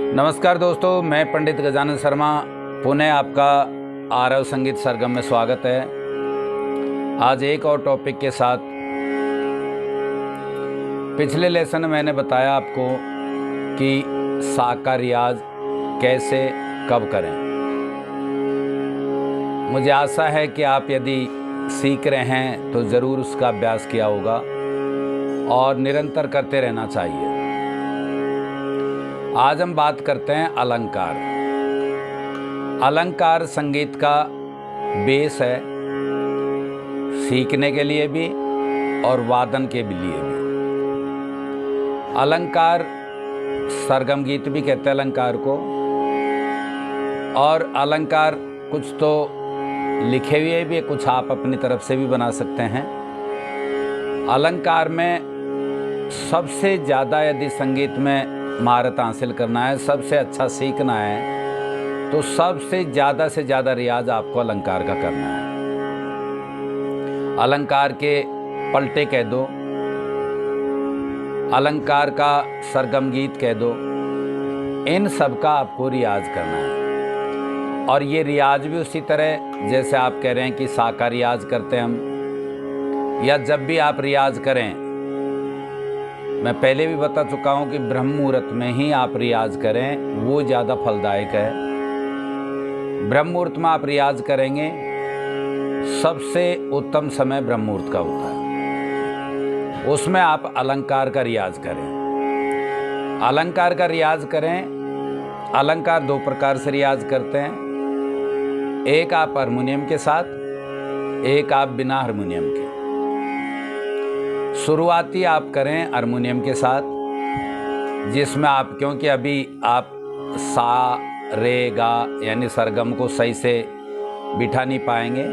नमस्कार दोस्तों, मैं पंडित गजानन शर्मा पुनः आपका आरव संगीत सरगम में स्वागत है। आज एक और टॉपिक के साथ। पिछले लेसन में मैंने बताया आपको कि सा का रियाज कैसे कब करें। मुझे आशा है कि आप यदि सीख रहे हैं तो ज़रूर उसका अभ्यास किया होगा और निरंतर करते रहना चाहिए। आज हम बात करते हैं अलंकार। अलंकार संगीत का बेस है, सीखने के लिए भी और वादन के लिए भी। अलंकार सरगम गीत भी कहते हैं अलंकार को, और अलंकार कुछ तो लिखे हुए भी, कुछ आप अपनी तरफ से भी बना सकते हैं। अलंकार में सबसे ज़्यादा यदि संगीत में महारत हासिल करना है, सबसे अच्छा सीखना है, तो सबसे ज़्यादा से ज़्यादा रियाज आपको अलंकार का करना है। अलंकार के पलटे कह दो, अलंकार का सरगम गीत कह दो, इन सब का आपको रियाज करना है। और ये रियाज भी उसी तरह जैसे आप कह रहे हैं कि सा का रियाज करते हैं हम, या जब भी आप रियाज करें, मैं पहले भी बता चुका हूँ कि ब्रह्म मुहूर्त में ही आप रियाज करें, वो ज़्यादा फलदायक है। ब्रह्म मुहूर्त में आप रियाज करेंगे, सबसे उत्तम समय ब्रह्म मुहूर्त का होता है। उसमें आप अलंकार का रियाज करें। अलंकार का रियाज करें। अलंकार दो प्रकार से रियाज करते हैं, एक आप हारमोनियम के साथ, एक आप बिना हारमोनियम के। शुरुआती आप करें हारमोनियम के साथ, जिसमें आप, क्योंकि अभी आप सा रे गा यानी सरगम को सही से बिठा नहीं पाएंगे,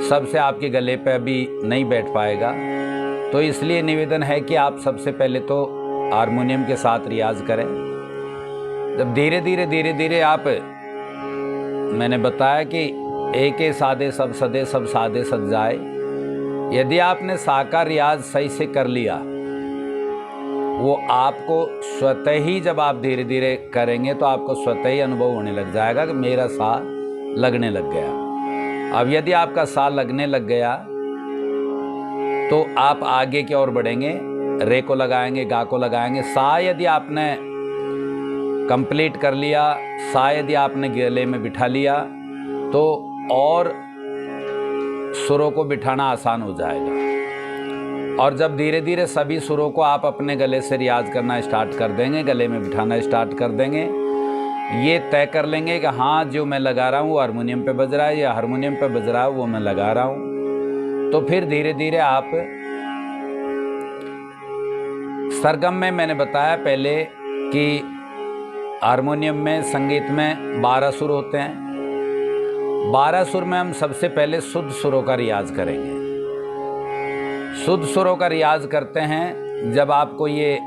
सबसे आपके गले पे अभी नहीं बैठ पाएगा, तो इसलिए निवेदन है कि आप सबसे पहले तो हारमोनियम के साथ रियाज करें। जब धीरे धीरे आप, मैंने बताया कि एक सादे सब सदे, सब सादे सज जाए। यदि आपने सा का रियाज सही से कर लिया, वो आपको स्वतः ही, जब आप धीरे धीरे करेंगे तो आपको स्वतः ही अनुभव होने लग जाएगा कि मेरा सा लगने लग गया। अब यदि आपका सा लगने लग गया तो आप आगे की ओर बढ़ेंगे, रे को लगाएंगे, गा को लगाएंगे। सा यदि आपने कंप्लीट कर लिया, सा यदि आपने गले में बिठा लिया, तो और सुरों को बिठाना आसान हो जाएगा। और जब धीरे धीरे सभी सुरों को आप अपने गले से रियाज करना स्टार्ट कर देंगे, गले में बिठाना स्टार्ट कर देंगे, ये तय कर लेंगे कि हाँ, जो मैं लगा रहा हूँ वो हारमोनियम पे बज रहा है, या हारमोनियम पे बज रहा है वो मैं लगा रहा हूँ। तो फिर धीरे धीरे आप सरगम में, मैंने बताया पहले कि हारमोनियम में संगीत में 12 सुर होते हैं। 12 सुर में हम सबसे पहले शुद्ध सुरों का रियाज करेंगे। शुद्ध सुरों का रियाज करते हैं जब आपको ये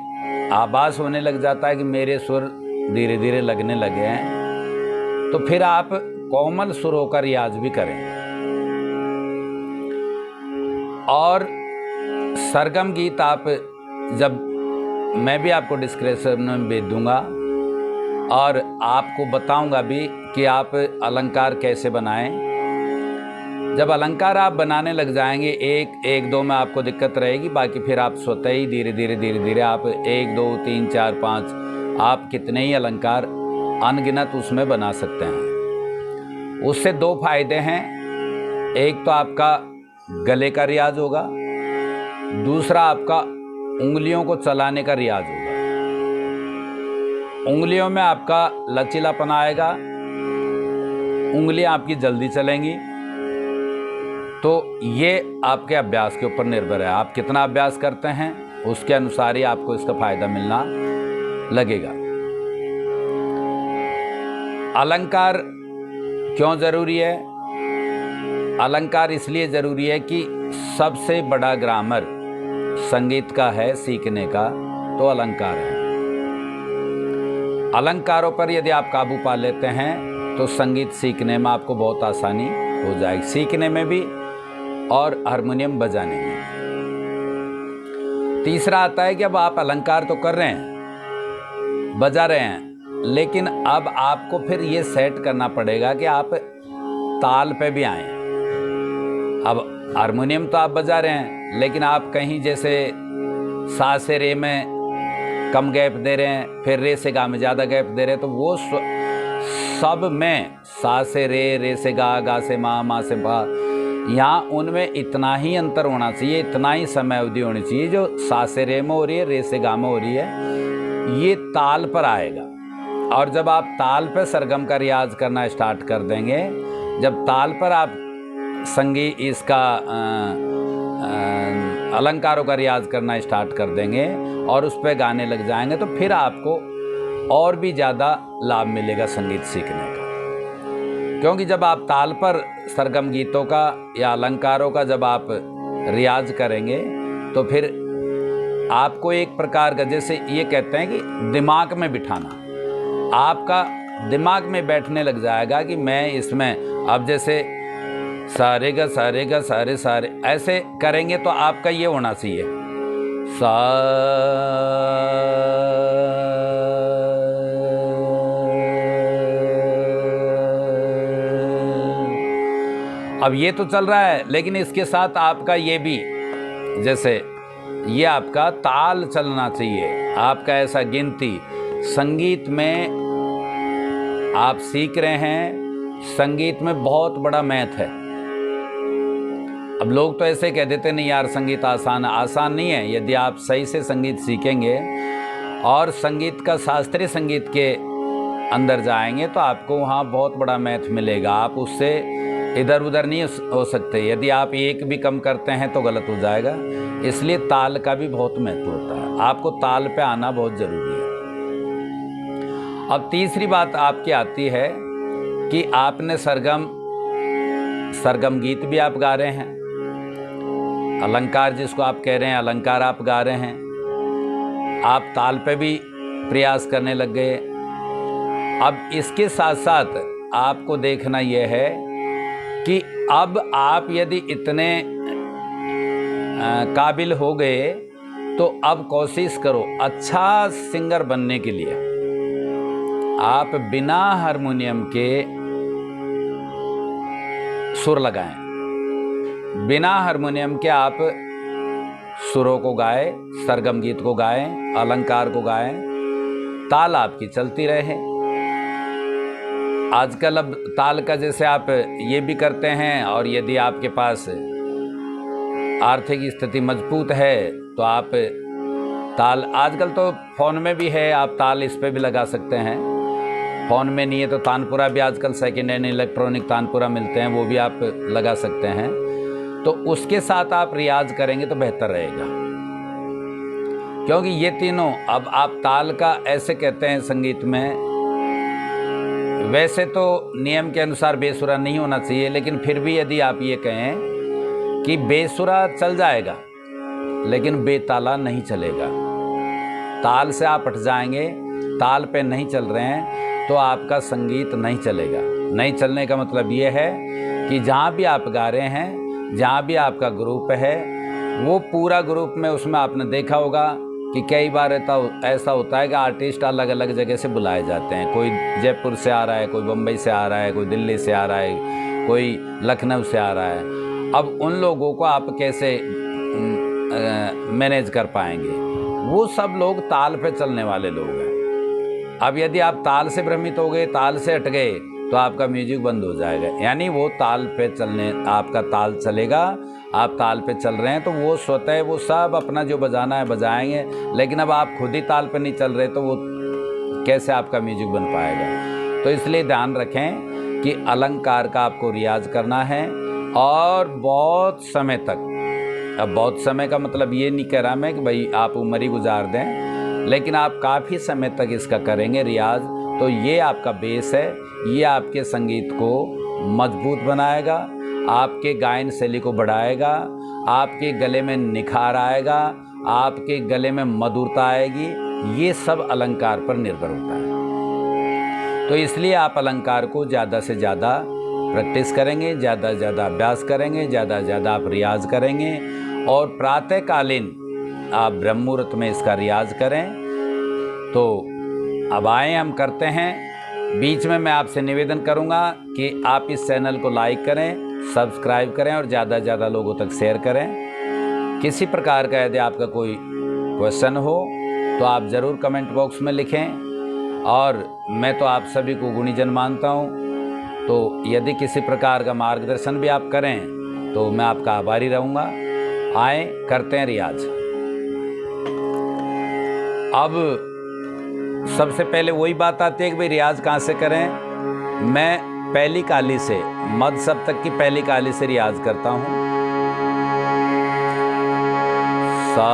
आभास होने लग जाता है कि मेरे सुर धीरे धीरे लगने लगे हैं, तो फिर आप कोमल सुरों का रियाज भी करें। और सरगम गीत आप, जब मैं भी आपको डिस्क्रिप्शन में भेज दूंगा और आपको बताऊंगा भी कि आप अलंकार कैसे बनाएं। जब अलंकार आप बनाने लग जाएंगे, एक दो में आपको दिक्कत रहेगी, बाकी फिर आप स्वतः ही धीरे धीरे आप 1 2 3 4 5 आप कितने ही अलंकार अनगिनत उसमें बना सकते हैं। उससे 2 फायदे हैं, एक तो आपका गले का रियाज होगा, दूसरा आपका उंगलियों को चलाने का रियाज होगा। उंगलियों में आपका लचीलापन आएगा, उंगलियां आपकी जल्दी चलेंगी। तो ये आपके अभ्यास के ऊपर निर्भर है, आप कितना अभ्यास करते हैं उसके अनुसार ही आपको इसका फायदा मिलना लगेगा। अलंकार क्यों जरूरी है? अलंकार इसलिए जरूरी है कि सबसे बड़ा ग्रामर संगीत का है, सीखने का, तो अलंकार है। अलंकारों पर यदि आप काबू पा लेते हैं तो संगीत सीखने में आपको बहुत आसानी हो जाएगी, सीखने में भी और हारमोनियम बजाने में। तीसरा आता है कि अब आप अलंकार तो कर रहे हैं, बजा रहे हैं, लेकिन अब आपको फिर ये सेट करना पड़ेगा कि आप ताल पे भी आएँ। अब हारमोनियम तो आप बजा रहे हैं, लेकिन आप कहीं जैसे सा से रे में कम गैप दे रहे हैं, फिर रे से गा में ज़्यादा गैप दे रहे हैं, तो वो सब में सा से रे से गा से माँ से पा, यहाँ उनमें इतना ही अंतर होना चाहिए, इतना ही समय अवधि होनी चाहिए। जो सा से रे में हो रही है, रे से गा में हो रही है, ये ताल पर आएगा। और जब आप ताल पर सरगम का रियाज करना स्टार्ट कर देंगे, जब ताल पर आप संगीत इसका अलंकारों का रियाज करना स्टार्ट कर देंगे और उस पर गाने लग जाएंगे, तो फिर आपको और भी ज़्यादा लाभ मिलेगा संगीत सीखने का। क्योंकि जब आप ताल पर सरगम गीतों का या अलंकारों का जब आप रियाज करेंगे, तो फिर आपको एक प्रकार का, जैसे ये कहते हैं कि दिमाग में बिठाना, आपका दिमाग में बैठने लग जाएगा कि मैं इसमें, अब जैसे सारे गा सारे ऐसे करेंगे तो आपका ये होना चाहिए सा, अब ये तो चल रहा है, लेकिन इसके साथ आपका ये भी, जैसे ये आपका ताल चलना चाहिए, आपका ऐसा गिनती। संगीत में आप सीख रहे हैं, संगीत में बहुत बड़ा मैथ है। अब लोग तो ऐसे कह देते नहीं यार संगीत आसान है, आसान नहीं है। यदि आप सही से संगीत सीखेंगे और संगीत का शास्त्रीय संगीत के अंदर जाएंगे, तो आपको वहाँ बहुत बड़ा मैथ मिलेगा। आप उससे इधर उधर नहीं हो सकते। यदि आप एक भी कम करते हैं तो गलत हो जाएगा। इसलिए ताल का भी बहुत महत्व होता है, आपको ताल पे आना बहुत ज़रूरी है। अब तीसरी बात आपकी आती है कि आपने सरगम गीत भी आप गा रहे हैं, अलंकार जिसको आप कह रहे हैं अलंकार आप गा रहे हैं, आप ताल पे भी प्रयास करने लग गए। अब इसके साथ साथ आपको देखना यह है कि अब आप यदि इतने काबिल हो गए, तो अब कोशिश करो अच्छा सिंगर बनने के लिए आप बिना हारमोनियम के सुर लगाएं, बिना हारमोनियम के आप सुरों को गाएं, सरगम गीत को गाएं, अलंकार को गाएं, ताल आपकी चलती रहे। आजकल अब ताल का जैसे आप ये भी करते हैं, और यदि आपके पास आर्थिक स्थिति मजबूत है तो आप ताल, आजकल तो फ़ोन में भी है, आप ताल इस पे भी लगा सकते हैं। फ़ोन में नहीं है तो तानपुरा भी आजकल सेकेंड हैंड इलेक्ट्रॉनिक तानपुरा मिलते हैं, वो भी आप लगा सकते हैं। तो उसके साथ आप रियाज करेंगे तो बेहतर रहेगा, क्योंकि ये तीनों, अब आप ताल का ऐसे कहते हैं संगीत में, वैसे तो नियम के अनुसार बेसुरा नहीं होना चाहिए, लेकिन फिर भी यदि आप ये कहें कि बेसुरा चल जाएगा लेकिन बेताला नहीं चलेगा, ताल से आप हट जाएंगे, ताल पे नहीं चल रहे हैं तो आपका संगीत नहीं चलेगा। नहीं चलने का मतलब ये है कि जहाँ भी आप गा रहे हैं, जहाँ भी आपका ग्रुप है, वो पूरा ग्रुप में, उसमें आपने देखा होगा कि कई बार ऐसा होता है कि आर्टिस्ट अलग अलग जगह से बुलाए जाते हैं। कोई जयपुर से आ रहा है, कोई बम्बई से आ रहा है, कोई दिल्ली से आ रहा है, कोई लखनऊ से आ रहा है। अब उन लोगों को आप कैसे मैनेज कर पाएंगे? वो सब लोग ताल पे चलने वाले लोग हैं। अब यदि आप ताल से भ्रमित हो गए, ताल से हट गए, तो आपका म्यूजिक बंद हो जाएगा। यानी वो ताल पे चलने, आपका ताल चलेगा, आप ताल पे चल रहे हैं तो वो स्वतः वो सब अपना जो बजाना है बजाएंगे। लेकिन अब आप खुद ही ताल पे नहीं चल रहे तो वो कैसे आपका म्यूजिक बन पाएगा? तो इसलिए ध्यान रखें कि अलंकार का आपको रियाज करना है, और बहुत समय तक। अब बहुत समय का मतलब ये नहीं कह रहा मैं कि भाई आप उम्र ही गुजार दें, लेकिन आप काफ़ी समय तक इसका करेंगे रियाज, तो ये आपका बेस है, ये आपके संगीत को मजबूत बनाएगा, आपके गायन शैली को बढ़ाएगा, आपके गले में निखार आएगा, आपके गले में मधुरता आएगी। ये सब अलंकार पर निर्भर होता है। तो इसलिए आप अलंकार को ज़्यादा से ज़्यादा प्रैक्टिस करेंगे, ज़्यादा से ज़्यादा अभ्यास करेंगे, ज़्यादा से ज़्यादा आप रियाज करेंगे, और प्रातःकालीन आप ब्रह्म मुहूर्त में इसका रियाज करें तो अब आए हम करते हैं। बीच में मैं आपसे निवेदन करूंगा कि आप इस चैनल को लाइक करें, सब्सक्राइब करें और ज़्यादा से ज़्यादा लोगों तक शेयर करें। किसी प्रकार का यदि आपका कोई क्वेश्चन हो तो आप ज़रूर कमेंट बॉक्स में लिखें। और मैं तो आप सभी को गुणीजन मानता हूँ, तो यदि किसी प्रकार का मार्गदर्शन भी आप करें तो मैं आपका आभारी रहूँगा। आए करते हैं रियाज। अब सबसे पहले वही बात आती है कि भाई रियाज कहाँ से करें। मैं पहली काली से मध्य सप्तक की पहली काली से रियाज करता हूँ। सा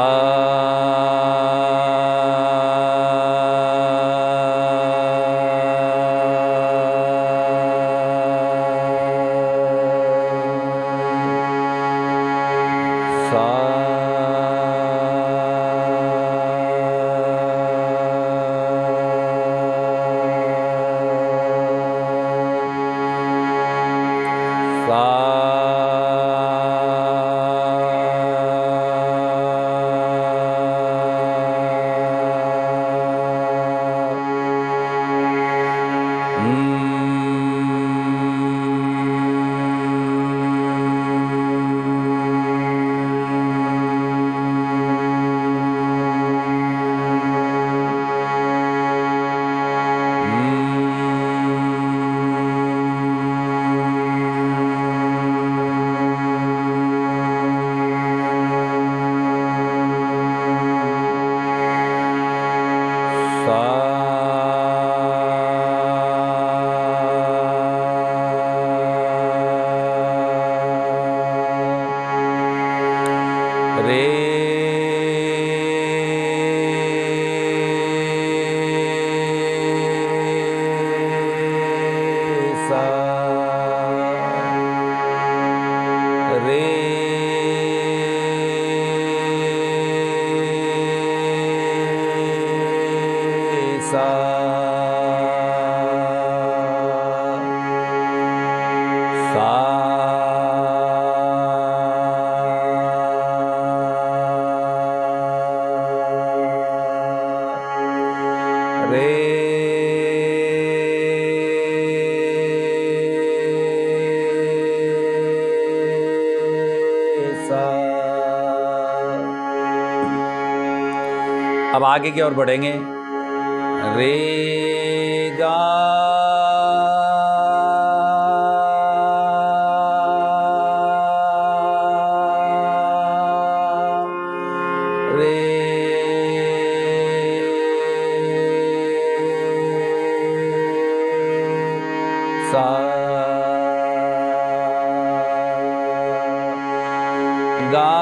अब आगे की ओर बढ़ेंगे। रे गा रे सा गा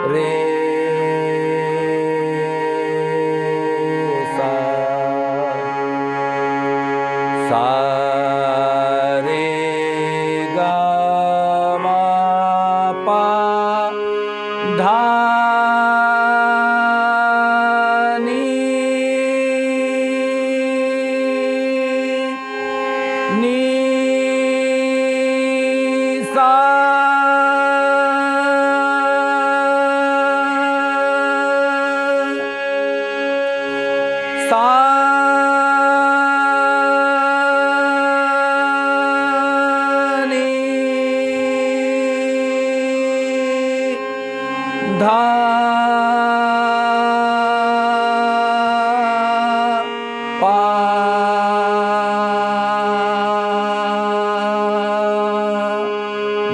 रे सा सा रे गा मा पा धा नी नी सा सा नी धा पा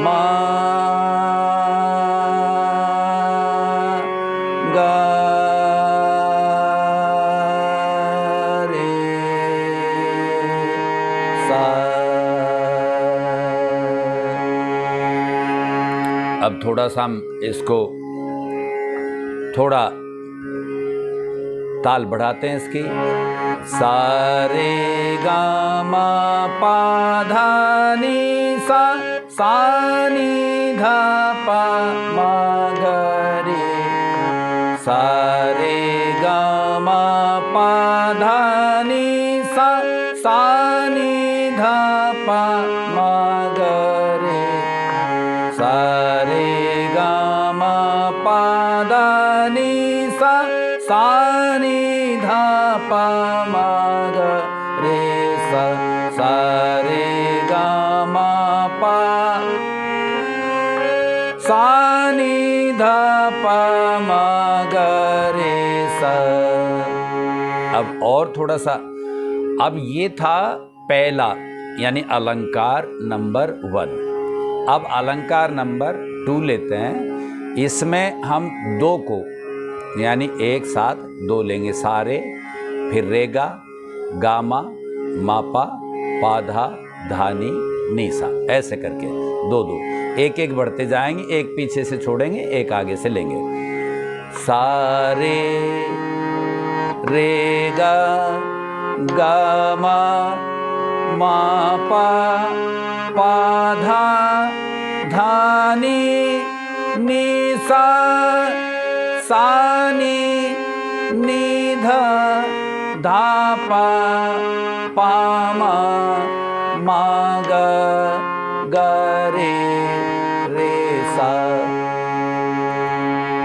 मा गा रे सा। अब थोड़ा सा हम इसको थोड़ा ताल बढ़ाते हैं इसकी। सा रे गा मा पा धा नी सा सा नी धा पा मा गा रे सा रे गा मा पा धा नी सा सा नी धा पा मा गा रे सा रे गा मा पा धा नी सा सा नी धा पा मा गा रे सा सा रे गा मा पा सा नी धा पा मा गा रे सा। अब और थोड़ा सा, अब ये था पहला यानी अलंकार नंबर 1। अब अलंकार नंबर 2 लेते हैं। इसमें हम 2 को यानी एक साथ 2 लेंगे, सारे, फिर रेगा, गामा, मापा, पाधा, धानी, नीसा, ऐसे करके 2-2 एक एक बढ़ते जाएंगे, एक पीछे से छोड़ेंगे, एक आगे से लेंगे। सारे रेगा गामा मापा पाधा धानी नीसा सानी निधा धापा पामा मागा गरे रे सा।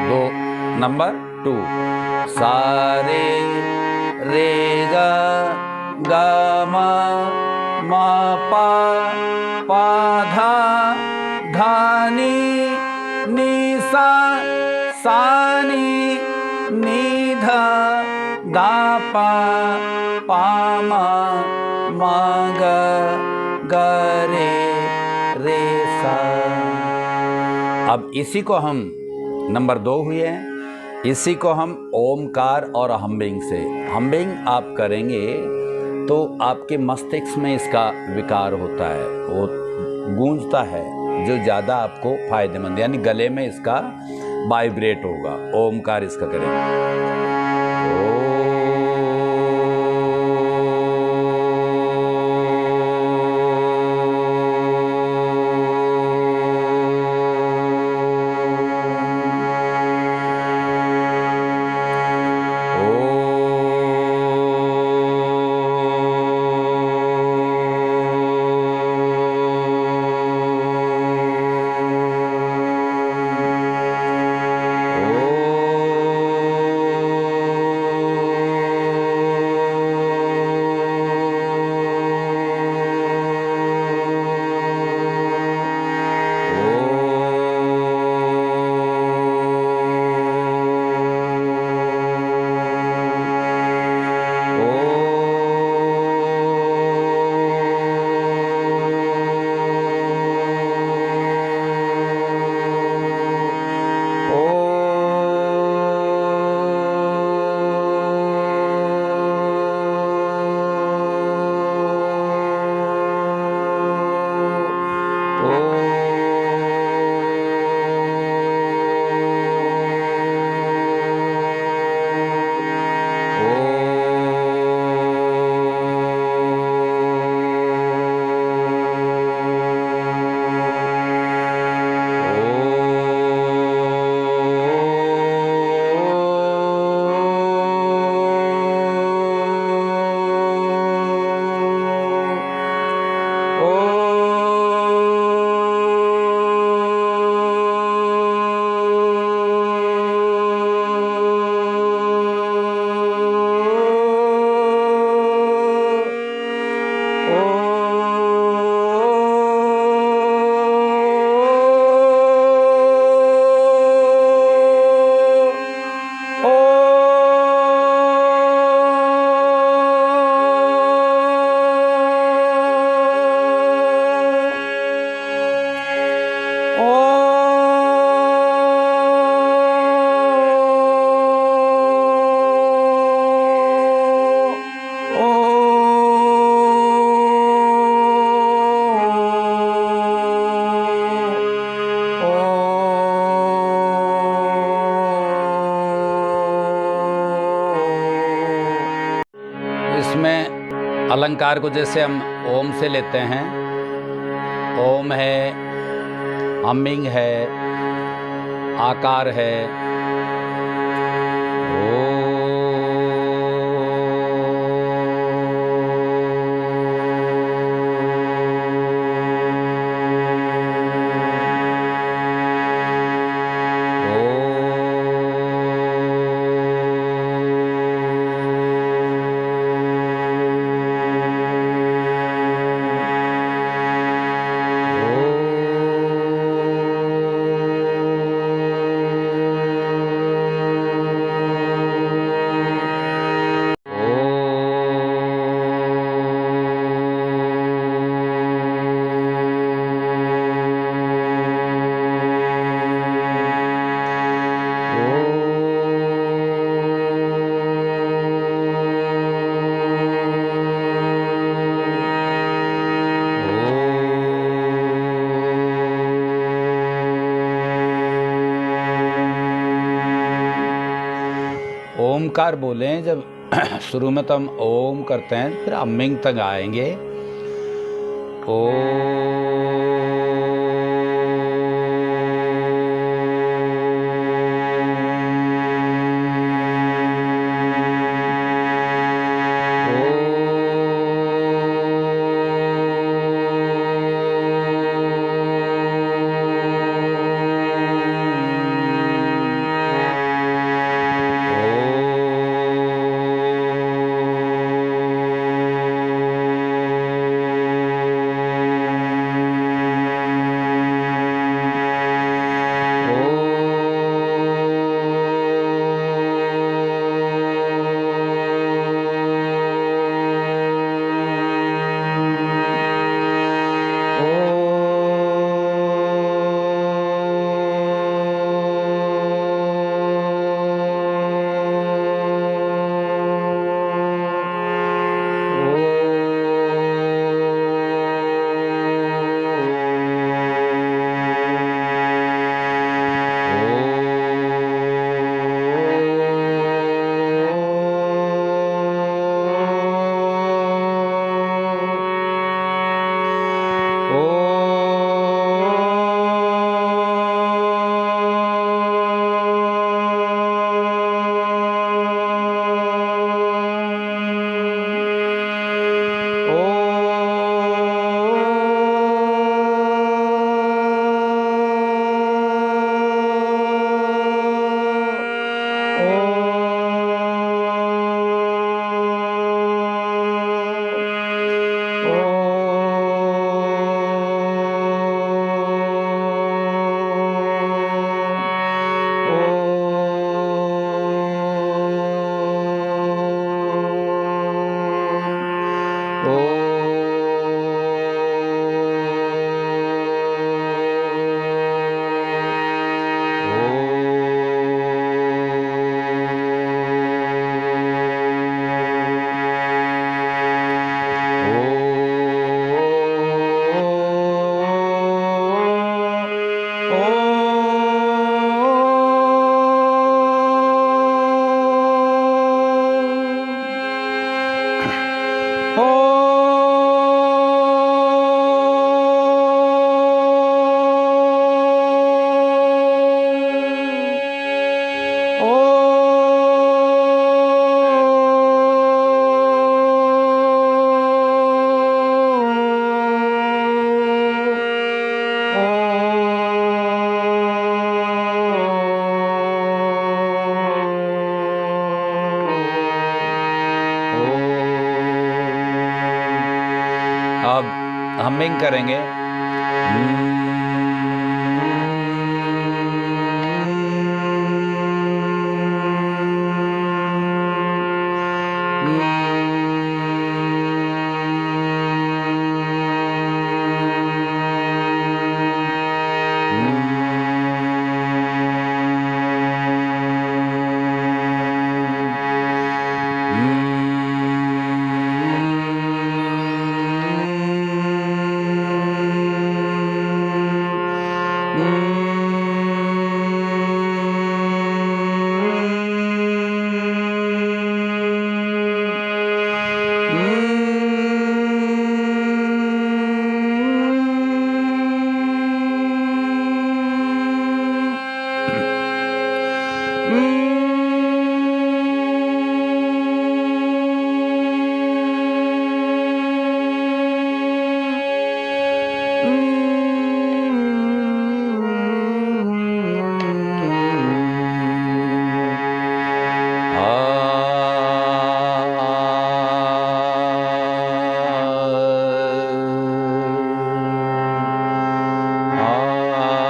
2 नंबर 2 सारे रेगा गामा मापा पाधा धानी निसा सानी निधा दापा पामा मागा गरे रे सा। अब इसी को हम नंबर 2 हुए हैं, इसी को हम ओमकार और हम्बिंग से, हम्बिंग आप करेंगे तो आपके मस्तिष्क में इसका विकार होता है, वो गूंजता है, जो ज़्यादा आपको फायदेमंद, यानी गले में इसका वाइब्रेट होगा। ओमकार इसका करेंगे। अलंकार को जैसे हम ओम से लेते हैं, ओम है, हमिंग है, आकार है, ओमकार बोलें जब शुरू में तो हम ओम करते हैं, फिर अम्मिंग तक आएंगे। अब हमिंग करेंगे। Mm.